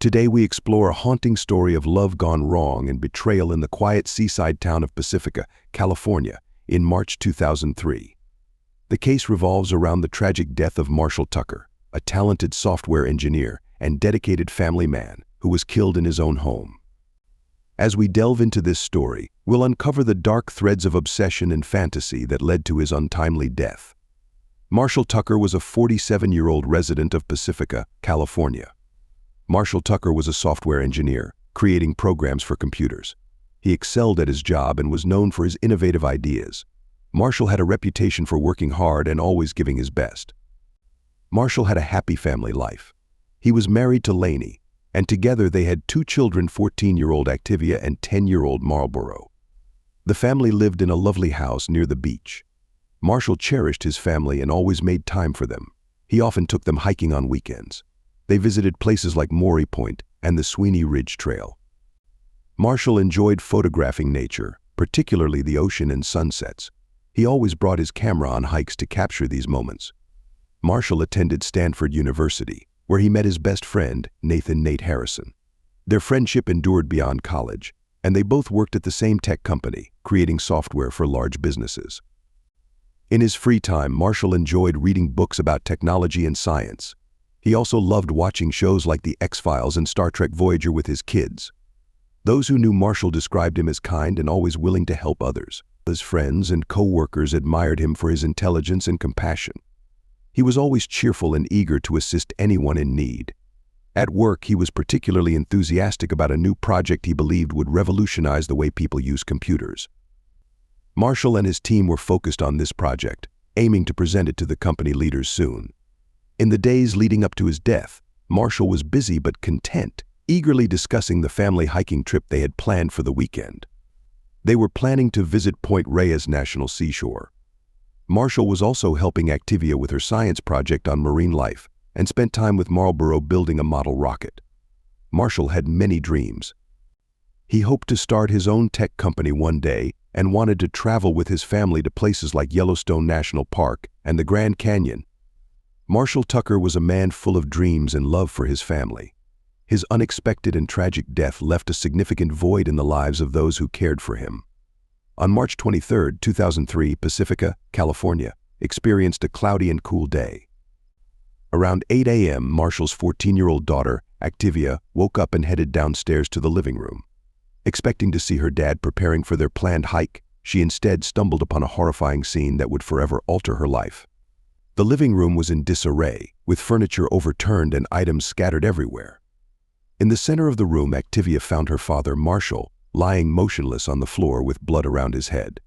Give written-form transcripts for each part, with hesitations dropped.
Today we explore a haunting story of love gone wrong and betrayal in the quiet seaside town of Pacifica, California, in March 2003. The case revolves around the tragic death of Marshall Tucker, a talented software engineer and dedicated family man who was killed in his own home. As we delve into this story, we'll uncover the dark threads of obsession and fantasy that led to his untimely death. Marshall Tucker was a 47-year-old resident of Pacifica, California. Marshall Tucker was a software engineer, creating programs for computers. He excelled at his job and was known for his innovative ideas. Marshall had a reputation for working hard and always giving his best. Marshall had a happy family life. He was married to Lainey, and together they had two children, 14-year-old Activia and 10-year-old Marlboro. The family lived in a lovely house near the beach. Marshall cherished his family and always made time for them. He often took them hiking on weekends. They visited places like Maury Point and the Sweeney Ridge Trail. Marshall enjoyed photographing nature, particularly the ocean and sunsets. He always brought his camera on hikes to capture these moments. Marshall attended Stanford University, where he met his best friend, Nate Harrison. Their friendship endured beyond college, and they both worked at the same tech company, creating software for large businesses. In his free time, Marshall enjoyed reading books about technology and science. He also loved watching shows like The X-Files and Star Trek Voyager with his kids. Those who knew Marshall described him as kind and always willing to help others. His friends and co-workers admired him for his intelligence and compassion. He was always cheerful and eager to assist anyone in need. At work, he was particularly enthusiastic about a new project he believed would revolutionize the way people use computers. Marshall and his team were focused on this project, aiming to present it to the company leaders soon. In the days leading up to his death, Marshall was busy but content, eagerly discussing the family hiking trip they had planned for the weekend. They were planning to visit Point Reyes National Seashore. Marshall was also helping Activia with her science project on marine life and spent time with Marlboro building a model rocket. Marshall had many dreams. He hoped to start his own tech company one day and wanted to travel with his family to places like Yellowstone National Park and the Grand Canyon. Marshall Tucker was a man full of dreams and love for his family. His unexpected and tragic death left a significant void in the lives of those who cared for him. On March 23, 2003, Pacifica, California, experienced a cloudy and cool day. Around 8 a.m., Marshall's 14-year-old daughter, Activia, woke up and headed downstairs to the living room. Expecting to see her dad preparing for their planned hike, she instead stumbled upon a horrifying scene that would forever alter her life. The living room was in disarray, with furniture overturned and items scattered everywhere. In the center of the room, Activia found her father, Marshall, lying motionless on the floor with blood around his head.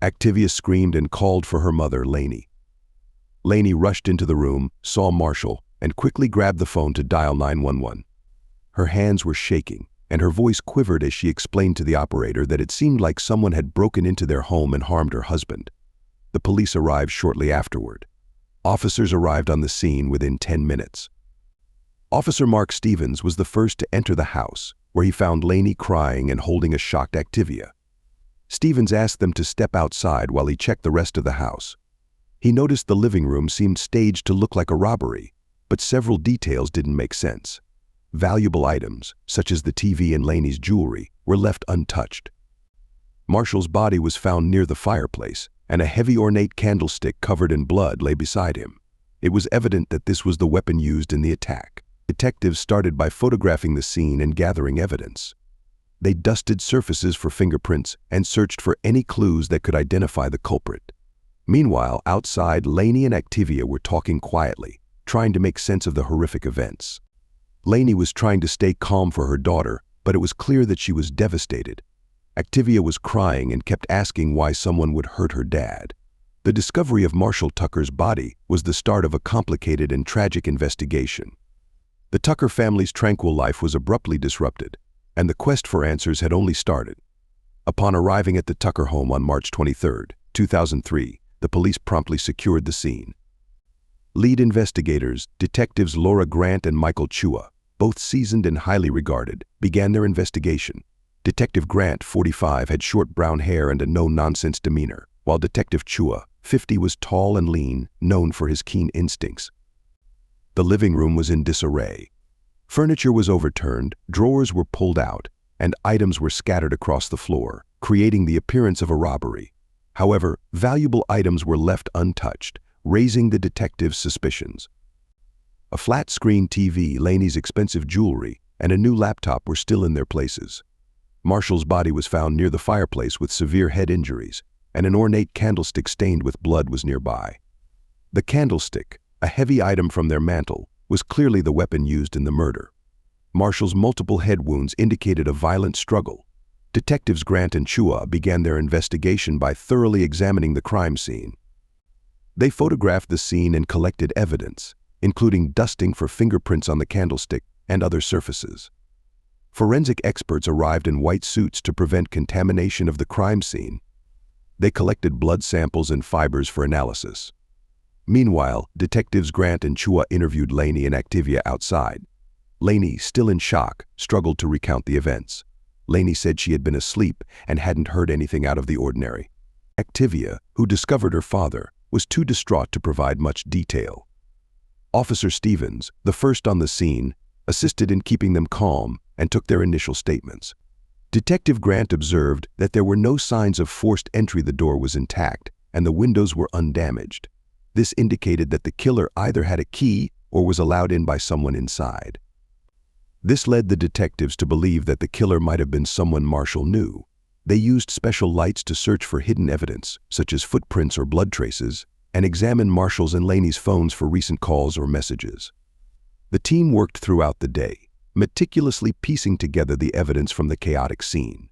Activia screamed and called for her mother, Lainey. Lainey rushed into the room, saw Marshall, and quickly grabbed the phone to dial 911. Her hands were shaking, and her voice quivered as she explained to the operator that it seemed like someone had broken into their home and harmed her husband. The police arrived shortly afterward. Officers arrived on the scene within 10 minutes. Officer Mark Stevens was the first to enter the house, where he found Lainey crying and holding a shocked Activia. Stevens asked them to step outside while he checked the rest of the house. He noticed the living room seemed staged to look like a robbery, but several details didn't make sense. Valuable items, such as the TV and Lainey's jewelry, were left untouched. Marshall's body was found near the fireplace, and a heavy ornate candlestick covered in blood lay beside him. It was evident that this was the weapon used in the attack. Detectives started by photographing the scene and gathering evidence. They dusted surfaces for fingerprints and searched for any clues that could identify the culprit. Meanwhile, outside, Lainey and Activia were talking quietly, trying to make sense of the horrific events. Lainey was trying to stay calm for her daughter, but it was clear that she was devastated. Activia was crying and kept asking why someone would hurt her dad. The discovery of Marshall Tucker's body was the start of a complicated and tragic investigation. The Tucker family's tranquil life was abruptly disrupted, and the quest for answers had only started. Upon arriving at the Tucker home on March 23, 2003, the police promptly secured the scene. Lead investigators, detectives Laura Grant and Michael Chua, both seasoned and highly regarded, began their investigation. Detective Grant, 45, had short brown hair and a no-nonsense demeanor, while Detective Chua, 50, was tall and lean, known for his keen instincts. The living room was in disarray. Furniture was overturned, drawers were pulled out, and items were scattered across the floor, creating the appearance of a robbery. However, valuable items were left untouched, raising the detectives' suspicions. A flat-screen TV, Lainey's expensive jewelry, and a new laptop were still in their places. Marshall's body was found near the fireplace with severe head injuries, and an ornate candlestick stained with blood was nearby. The candlestick, a heavy item from their mantle, was clearly the weapon used in the murder. Marshall's multiple head wounds indicated a violent struggle. Detectives Grant and Chua began their investigation by thoroughly examining the crime scene. They photographed the scene and collected evidence, including dusting for fingerprints on the candlestick and other surfaces. Forensic experts arrived in white suits to prevent contamination of the crime scene. They collected blood samples and fibers for analysis. Meanwhile, detectives Grant and Chua interviewed Lainey and Activia outside. Lainey, still in shock, struggled to recount the events. Lainey said she had been asleep and hadn't heard anything out of the ordinary. Activia, who discovered her father, was too distraught to provide much detail. Officer Stevens, the first on the scene, assisted in keeping them calm and took their initial statements. Detective Grant observed that there were no signs of forced entry. The door was intact and the windows were undamaged. This indicated that the killer either had a key or was allowed in by someone inside. This led the detectives to believe that the killer might have been someone Marshall knew. They used special lights to search for hidden evidence, such as footprints or blood traces, and examined Marshall's and Lainey's phones for recent calls or messages. The team worked throughout the day, meticulously piecing together the evidence from the chaotic scene.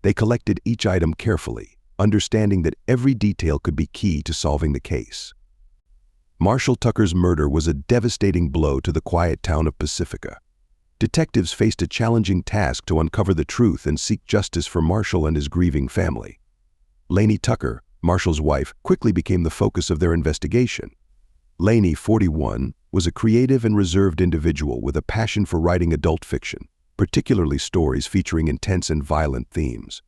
They collected each item carefully, understanding that every detail could be key to solving the case. Marshall Tucker's murder was a devastating blow to the quiet town of Pacifica. Detectives faced a challenging task to uncover the truth and seek justice for Marshall and his grieving family. Lainey Tucker, Marshall's wife, quickly became the focus of their investigation. Lainey, 41, was a creative and reserved individual with a passion for writing adult fiction, particularly stories featuring intense and violent themes.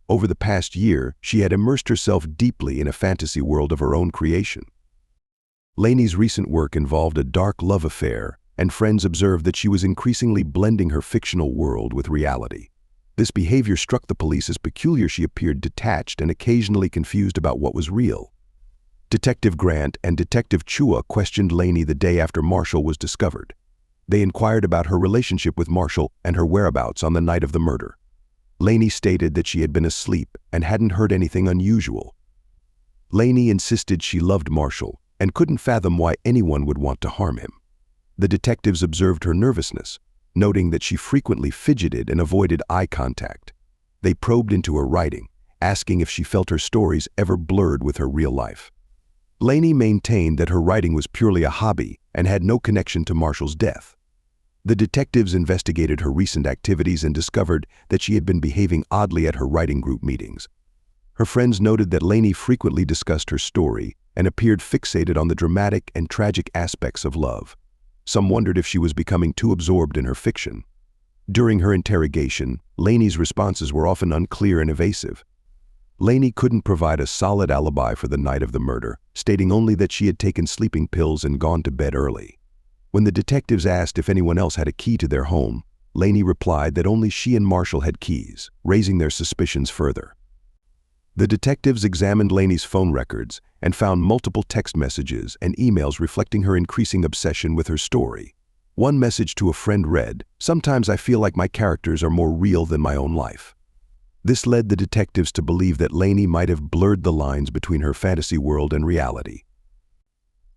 Over the past year, she had immersed herself deeply in a fantasy world of her own creation. Lainey's recent work involved a dark love affair, and friends observed that she was increasingly blending her fictional world with reality. This behavior struck the police as peculiar. She appeared detached and occasionally confused about what was real. Detective Grant and Detective Chua questioned Lainey the day after Marshall was discovered. They inquired about her relationship with Marshall and her whereabouts on the night of the murder. Lainey stated that she had been asleep and hadn't heard anything unusual. Lainey insisted she loved Marshall and couldn't fathom why anyone would want to harm him. The detectives observed her nervousness, noting that she frequently fidgeted and avoided eye contact. They probed into her writing, asking if she felt her stories ever blurred with her real life. Lainey maintained that her writing was purely a hobby and had no connection to Marshall's death. The detectives investigated her recent activities and discovered that she had been behaving oddly at her writing group meetings. Her friends noted that Lainey frequently discussed her story and appeared fixated on the dramatic and tragic aspects of love. Some wondered if she was becoming too absorbed in her fiction. During her interrogation, Lainey's responses were often unclear and evasive. Lainey couldn't provide a solid alibi for the night of the murder, stating only that she had taken sleeping pills and gone to bed early. When the detectives asked if anyone else had a key to their home, Lainey replied that only she and Marshall had keys, raising their suspicions further. The detectives examined Lainey's phone records and found multiple text messages and emails reflecting her increasing obsession with her story. One message to a friend read, "Sometimes I feel like my characters are more real than my own life." This led the detectives to believe that Lainey might have blurred the lines between her fantasy world and reality.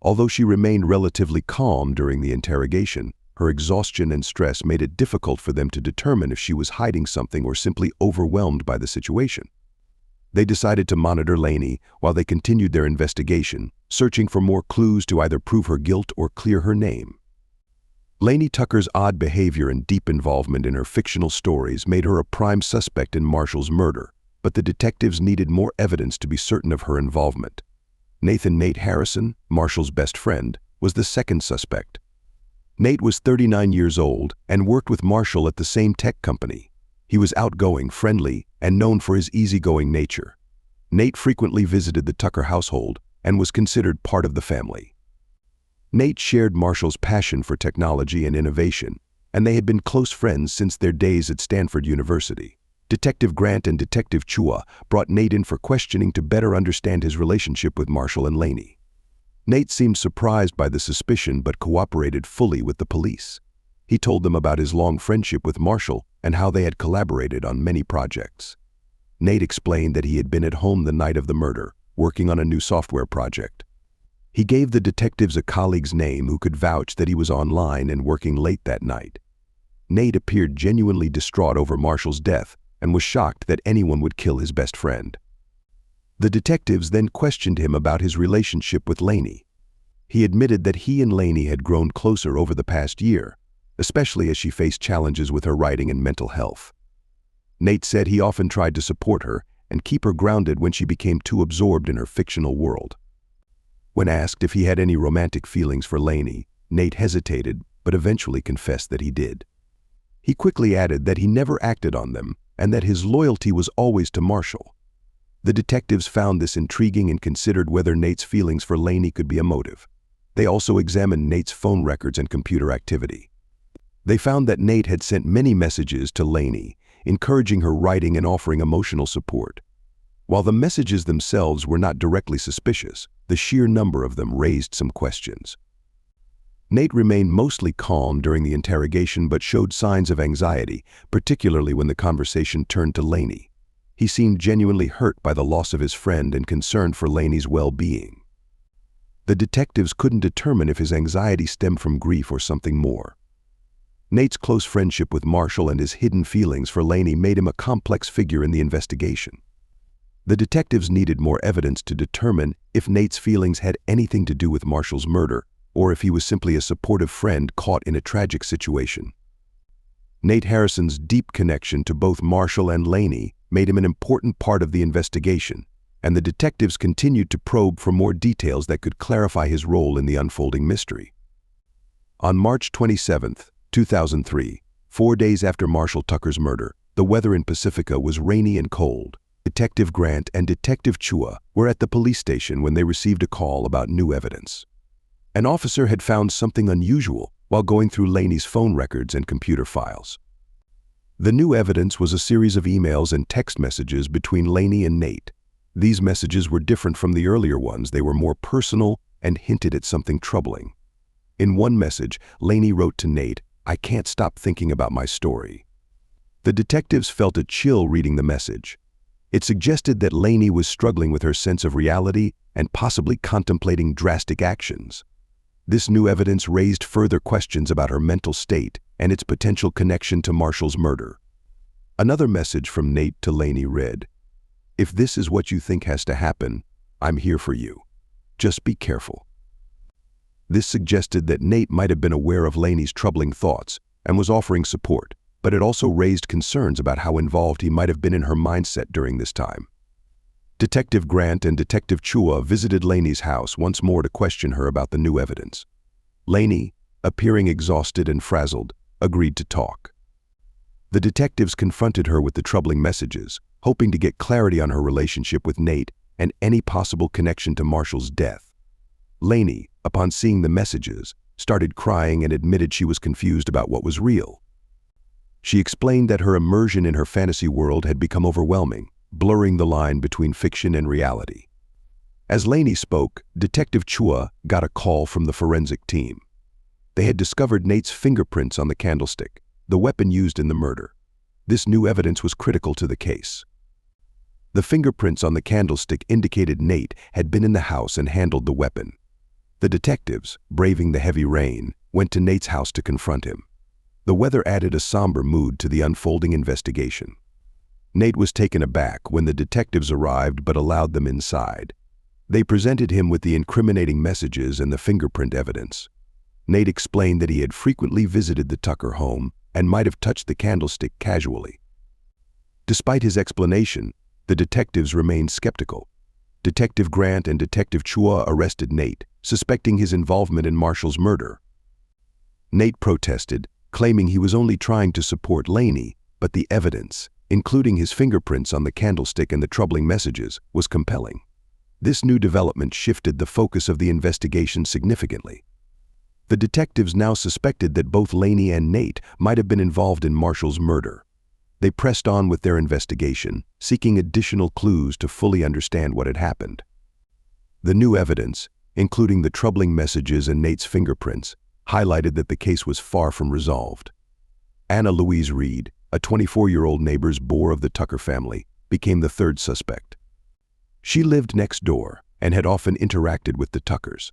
Although she remained relatively calm during the interrogation, her exhaustion and stress made it difficult for them to determine if she was hiding something or simply overwhelmed by the situation. They decided to monitor Lainey while they continued their investigation, searching for more clues to either prove her guilt or clear her name. Lainey Tucker's odd behavior and deep involvement in her fictional stories made her a prime suspect in Marshall's murder, but the detectives needed more evidence to be certain of her involvement. Nate Harrison, Marshall's best friend, was the second suspect. Nate was 39 years old and worked with Marshall at the same tech company. He was outgoing, friendly, and known for his easygoing nature. Nate frequently visited the Tucker household and was considered part of the family. Nate shared Marshall's passion for technology and innovation, and they had been close friends since their days at Stanford University. Detective Grant and Detective Chua brought Nate in for questioning to better understand his relationship with Marshall and Lainey. Nate seemed surprised by the suspicion but cooperated fully with the police. He told them about his long friendship with Marshall and how they had collaborated on many projects. Nate explained that he had been at home the night of the murder, working on a new software project. He gave the detectives a colleague's name who could vouch that he was online and working late that night. Nate appeared genuinely distraught over Marshall's death and was shocked that anyone would kill his best friend. The detectives then questioned him about his relationship with Lainey. He admitted that he and Lainey had grown closer over the past year, especially as she faced challenges with her writing and mental health. Nate said he often tried to support her and keep her grounded when she became too absorbed in her fictional world. When asked if he had any romantic feelings for Lainey, Nate hesitated but eventually confessed that he did. He quickly added that he never acted on them and that his loyalty was always to Marshall. The detectives found this intriguing and considered whether Nate's feelings for Lainey could be a motive. They also examined Nate's phone records and computer activity. They found that Nate had sent many messages to Lainey, encouraging her writing and offering emotional support. While the messages themselves were not directly suspicious, the sheer number of them raised some questions. Nate remained mostly calm during the interrogation but showed signs of anxiety, particularly when the conversation turned to Lainey. He seemed genuinely hurt by the loss of his friend and concerned for Lainey's well-being. The detectives couldn't determine if his anxiety stemmed from grief or something more. Nate's close friendship with Marshall and his hidden feelings for Lainey made him a complex figure in the investigation. The detectives needed more evidence to determine if Nate's feelings had anything to do with Marshall's murder or if he was simply a supportive friend caught in a tragic situation. Nate Harrison's deep connection to both Marshall and Lainey made him an important part of the investigation, and the detectives continued to probe for more details that could clarify his role in the unfolding mystery. On March 27, 2003, 4 days after Marshall Tucker's murder, the weather in Pacifica was rainy and cold. Detective Grant and Detective Chua were at the police station when they received a call about new evidence. An officer had found something unusual while going through Lainey's phone records and computer files. The new evidence was a series of emails and text messages between Lainey and Nate. These messages were different from the earlier ones. They were more personal and hinted at something troubling. In one message, Lainey wrote to Nate, "I can't stop thinking about my story." The detectives felt a chill reading the message. It suggested that Lainey was struggling with her sense of reality and possibly contemplating drastic actions. This new evidence raised further questions about her mental state and its potential connection to Marshall's murder. Another message from Nate to Lainey read, "If this is what you think has to happen, I'm here for you. Just be careful." This suggested that Nate might have been aware of Lainey's troubling thoughts and was offering support, but it also raised concerns about how involved he might have been in her mindset during this time. Detective Grant and Detective Chua visited Lainey's house once more to question her about the new evidence. Lainey, appearing exhausted and frazzled, agreed to talk. The detectives confronted her with the troubling messages, hoping to get clarity on her relationship with Nate and any possible connection to Marshall's death. Lainey, upon seeing the messages, started crying and admitted she was confused about what was real. She explained that her immersion in her fantasy world had become overwhelming, blurring the line between fiction and reality. As Lainey spoke, Detective Chua got a call from the forensic team. They had discovered Nate's fingerprints on the candlestick, the weapon used in the murder. This new evidence was critical to the case. The fingerprints on the candlestick indicated Nate had been in the house and handled the weapon. The detectives, braving the heavy rain, went to Nate's house to confront him. The weather added a somber mood to the unfolding investigation. Nate was taken aback when the detectives arrived but allowed them inside. They presented him with the incriminating messages and the fingerprint evidence. Nate explained that he had frequently visited the Tucker home and might have touched the candlestick casually. Despite his explanation, the detectives remained skeptical. Detective Grant and Detective Chua arrested Nate, suspecting his involvement in Marshall's murder. Nate protested, claiming he was only trying to support Lainey, but the evidence, including his fingerprints on the candlestick and the troubling messages, was compelling. This new development shifted the focus of the investigation significantly. The detectives now suspected that both Lainey and Nate might have been involved in Marshall's murder. They pressed on with their investigation, seeking additional clues to fully understand what had happened. The new evidence, including the troubling messages and Nate's fingerprints, highlighted that the case was far from resolved. Anna-Louise Reid, a 24-year-old neighbor's boar of the Tucker family, became the third suspect. She lived next door and had often interacted with the Tuckers.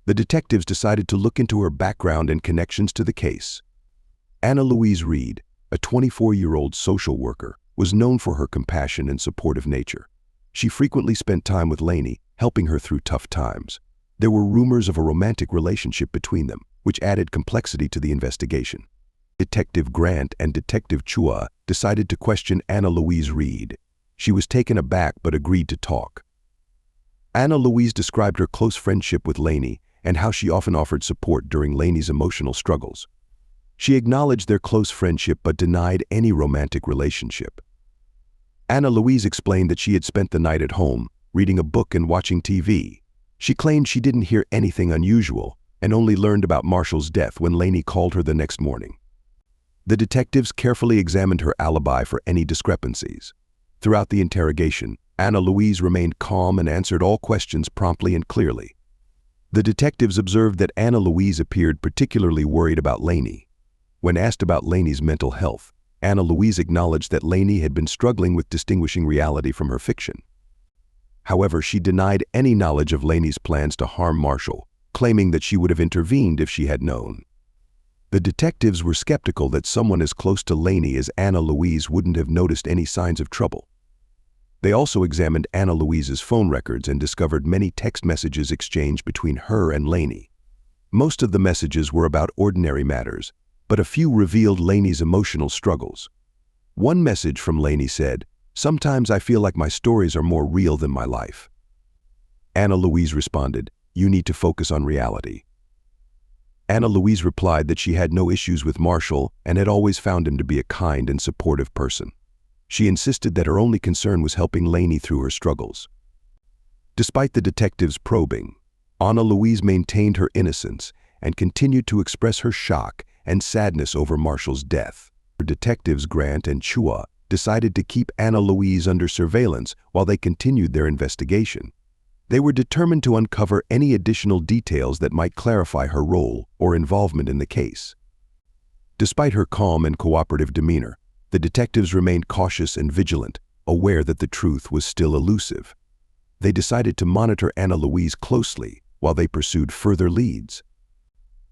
The detectives decided to look into her background and connections to the case. Anna-Louise Reid, a 24-year-old social worker, was known for her compassion and supportive nature. She frequently spent time with Lainey, helping her through tough times. There were rumors of a romantic relationship between them, which added complexity to the investigation. Detective Grant and Detective Chua decided to question Anna-Louise Reid. She was taken aback but agreed to talk. Anna-Louise described her close friendship with Lainey and how she often offered support during Lainey's emotional struggles. She acknowledged their close friendship but denied any romantic relationship. Anna-Louise explained that she had spent the night at home, reading a book and watching TV. She claimed she didn't hear anything unusual and only learned about Marshall's death when Lainey called her the next morning. The detectives carefully examined her alibi for any discrepancies. Throughout the interrogation, Anna-Louise remained calm and answered all questions promptly and clearly. The detectives observed that Anna-Louise appeared particularly worried about Lainey. When asked about Lainey's mental health, Anna-Louise acknowledged that Lainey had been struggling with distinguishing reality from her fiction. However, she denied any knowledge of Lainey's plans to harm Marshall, claiming that she would have intervened if she had known. The detectives were skeptical that someone as close to Lainey as Anna-Louise wouldn't have noticed any signs of trouble. They also examined Anna-Louise's phone records and discovered many text messages exchanged between her and Lainey. Most of the messages were about ordinary matters, but a few revealed Lainey's emotional struggles. One message from Lainey said, "Sometimes I feel like my stories are more real than my life." Anna-Louise responded, "You need to focus on reality." Anna-Louise replied that she had no issues with Marshall and had always found him to be a kind and supportive person. She insisted that her only concern was helping Lainey through her struggles. Despite the detectives' probing, Anna-Louise maintained her innocence and continued to express her shock and sadness over Marshall's death. Detectives Grant and Chua decided to keep Anna-Louise under surveillance while they continued their investigation. They were determined to uncover any additional details that might clarify her role or involvement in the case. Despite her calm and cooperative demeanor, the detectives remained cautious and vigilant, aware that the truth was still elusive. They decided to monitor Anna-Louise closely while they pursued further leads.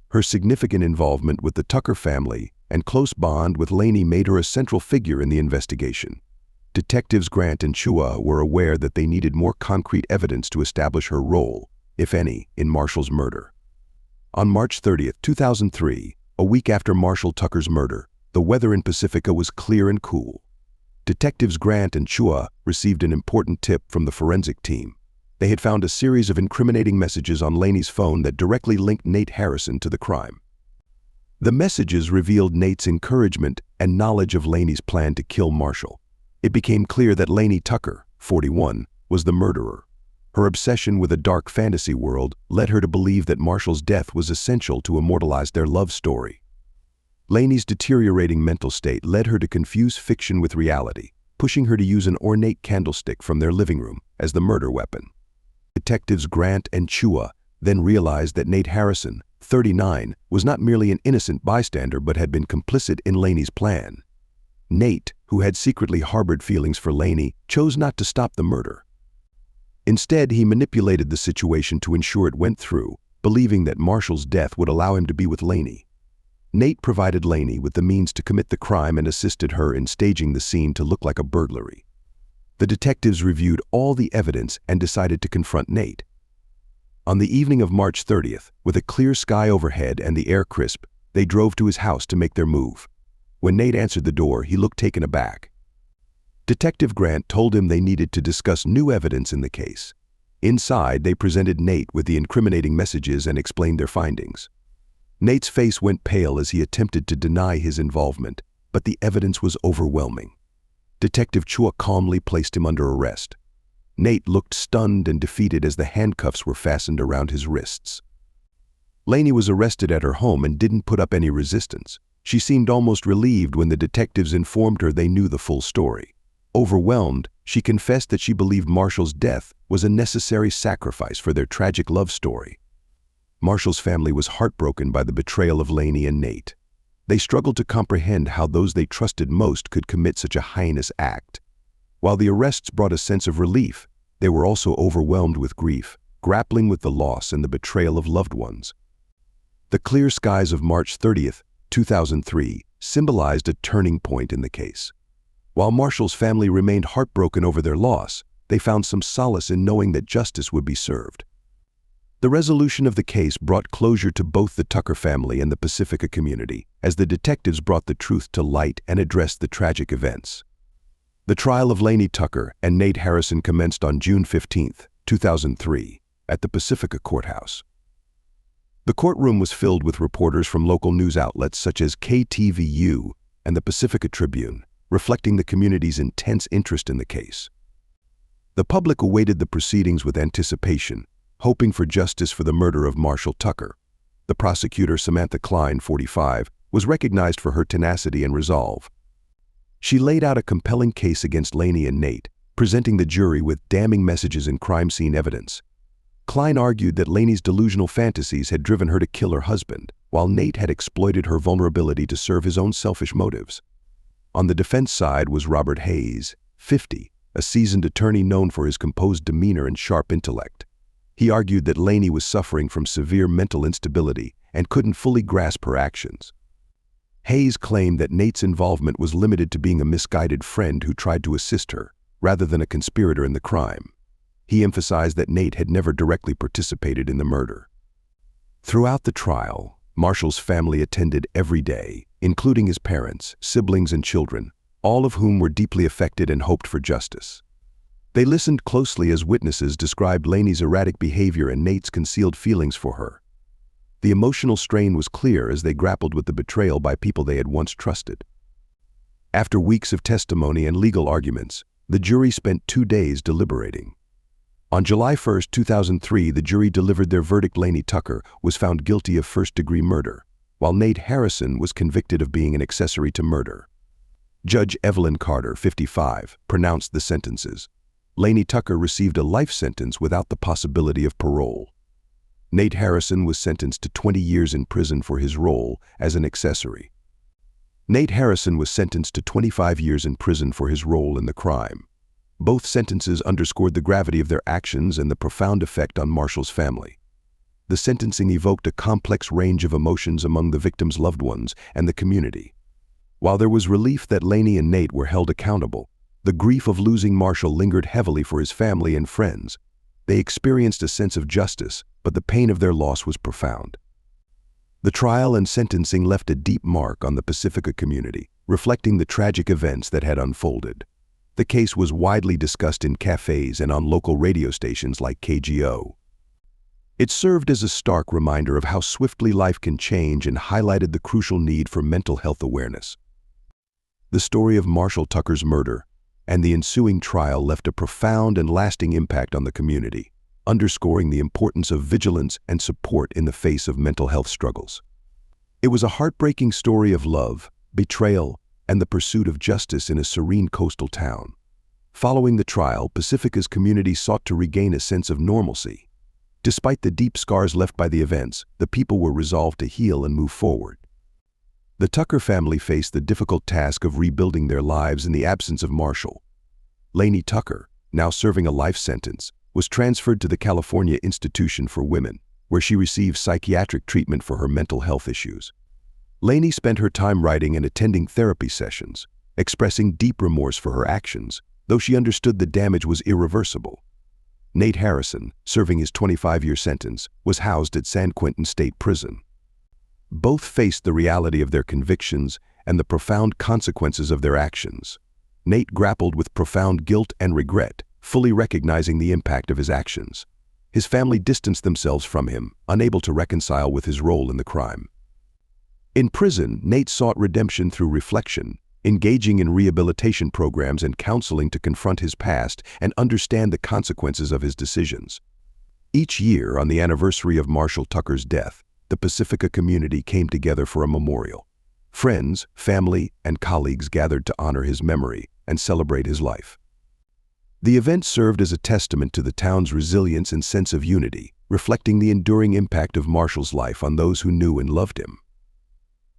Her significant involvement with the Tucker family and close bond with Lainey made her a central figure in the investigation. Detectives Grant and Chua were aware that they needed more concrete evidence to establish her role, if any, in Marshall's murder. On March 30, 2003, a week after Marshall Tucker's murder, the weather in Pacifica was clear and cool. Detectives Grant and Chua received an important tip from the forensic team. They had found a series of incriminating messages on Lainey's phone that directly linked Nate Harrison to the crime. The messages revealed Nate's encouragement and knowledge of Lainey's plan to kill Marshall. It became clear that Lainey Tucker, 41, was the murderer. Her obsession with a dark fantasy world led her to believe that Marshall's death was essential to immortalize their love story. Lainey's deteriorating mental state led her to confuse fiction with reality, pushing her to use an ornate candlestick from their living room as the murder weapon. Detectives Grant and Chua then realized that Nate Harrison, 39, was not merely an innocent bystander but had been complicit in Lainey's plan. Nate, who had secretly harbored feelings for Lainey, chose not to stop the murder. Instead, he manipulated the situation to ensure it went through, believing that Marshall's death would allow him to be with Lainey. Nate provided Lainey with the means to commit the crime and assisted her in staging the scene to look like a burglary. The detectives reviewed all the evidence and decided to confront Nate. On the evening of March 30th, with a clear sky overhead and the air crisp, they drove to his house to make their move. When Nate answered the door, he looked taken aback. Detective Grant told him they needed to discuss new evidence in the case. Inside, they presented Nate with the incriminating messages and explained their findings. Nate's face went pale as he attempted to deny his involvement, but the evidence was overwhelming. Detective Chua calmly placed him under arrest. Nate looked stunned and defeated as the handcuffs were fastened around his wrists. Lainey was arrested at her home and didn't put up any resistance. She seemed almost relieved when the detectives informed her they knew the full story. Overwhelmed, she confessed that she believed Marshall's death was a necessary sacrifice for their tragic love story. Marshall's family was heartbroken by the betrayal of Lainey and Nate. They struggled to comprehend how those they trusted most could commit such a heinous act. While the arrests brought a sense of relief, they were also overwhelmed with grief, grappling with the loss and the betrayal of loved ones. The clear skies of March 30th, 2003, symbolized a turning point in the case. While Marshall's family remained heartbroken over their loss, they found some solace in knowing that justice would be served. The resolution of the case brought closure to both the Tucker family and the Pacifica community, as the detectives brought the truth to light and addressed the tragic events. The trial of Lainey Tucker and Nate Harrison commenced on June 15, 2003, at the Pacifica courthouse. The courtroom was filled with reporters from local news outlets such as KTVU and the Pacifica Tribune, reflecting the community's intense interest in the case. The public awaited the proceedings with anticipation, hoping for justice for the murder of Marshall Tucker. The prosecutor, Samantha Klein, 45, was recognized for her tenacity and resolve. She laid out a compelling case against Lainey and Nate, presenting the jury with damning messages and crime scene evidence. Klein argued that Lainey's delusional fantasies had driven her to kill her husband, while Nate had exploited her vulnerability to serve his own selfish motives. On the defense side was Robert Hayes, 50, a seasoned attorney known for his composed demeanor and sharp intellect. He argued that Lainey was suffering from severe mental instability and couldn't fully grasp her actions. Hayes claimed that Nate's involvement was limited to being a misguided friend who tried to assist her, rather than a conspirator in the crime. He emphasized that Nate had never directly participated in the murder. Throughout the trial, Marshall's family attended every day, including his parents, siblings, and children, all of whom were deeply affected and hoped for justice. They listened closely as witnesses described Lainey's erratic behavior and Nate's concealed feelings for her. The emotional strain was clear as they grappled with the betrayal by people they had once trusted. After weeks of testimony and legal arguments, the jury spent 2 days deliberating. On July 1, 2003, the jury delivered their verdict. Lainey Tucker was found guilty of first-degree murder, while Nate Harrison was convicted of being an accessory to murder. Judge Evelyn Carter, 55, pronounced the sentences. Lainey Tucker received a life sentence without the possibility of parole. Nate Harrison was sentenced to 20 years in prison for his role as an accessory. Nate Harrison was sentenced to 25 years in prison for his role in the crime. Both sentences underscored the gravity of their actions and the profound effect on Marshall's family. The sentencing evoked a complex range of emotions among the victims' loved ones and the community. While there was relief that Lainey and Nate were held accountable, the grief of losing Marshall lingered heavily for his family and friends. They experienced a sense of justice, but the pain of their loss was profound. The trial and sentencing left a deep mark on the Pacifica community, reflecting the tragic events that had unfolded. The case was widely discussed in cafes and on local radio stations like KGO. It served as a stark reminder of how swiftly life can change and highlighted the crucial need for mental health awareness. The story of Marshall Tucker's murder and the ensuing trial left a profound and lasting impact on the community, underscoring the importance of vigilance and support in the face of mental health struggles. It was a heartbreaking story of love, betrayal, and the pursuit of justice in a serene coastal town. Following the trial, Pacifica's community sought to regain a sense of normalcy. Despite the deep scars left by the events, the people were resolved to heal and move forward. The Tucker family faced the difficult task of rebuilding their lives in the absence of Marshall. Lainey Tucker, now serving a life sentence, was transferred to the California Institution for Women, where she received psychiatric treatment for her mental health issues. Lainey spent her time writing and attending therapy sessions, expressing deep remorse for her actions, though she understood the damage was irreversible. Nate Harrison, serving his 25-year sentence, was housed at San Quentin State Prison. Both faced the reality of their convictions and the profound consequences of their actions. Nate grappled with profound guilt and regret, fully recognizing the impact of his actions. His family distanced themselves from him, unable to reconcile with his role in the crime. In prison, Nate sought redemption through reflection, engaging in rehabilitation programs and counseling to confront his past and understand the consequences of his decisions. Each year, on the anniversary of Marshall Tucker's death, the Pacifica community came together for a memorial. Friends, family, and colleagues gathered to honor his memory and celebrate his life. The event served as a testament to the town's resilience and sense of unity, reflecting the enduring impact of Marshall's life on those who knew and loved him.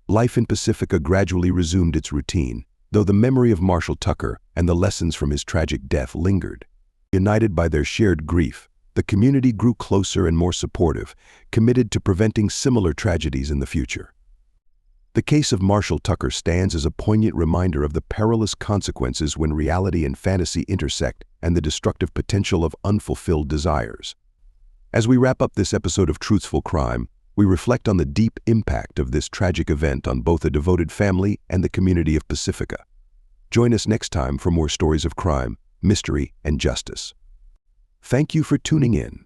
Life in Pacifica gradually resumed its routine, though the memory of Marshall Tucker and the lessons from his tragic death lingered. United by their shared grief, the community grew closer and more supportive, committed to preventing similar tragedies in the future. The case of Marshall Tucker stands as a poignant reminder of the perilous consequences when reality and fantasy intersect and the destructive potential of unfulfilled desires. As we wrap up this episode of Truthful Crime, we reflect on the deep impact of this tragic event on both a devoted family and the community of Pacifica. Join us next time for more stories of crime, mystery, and justice. Thank you for tuning in.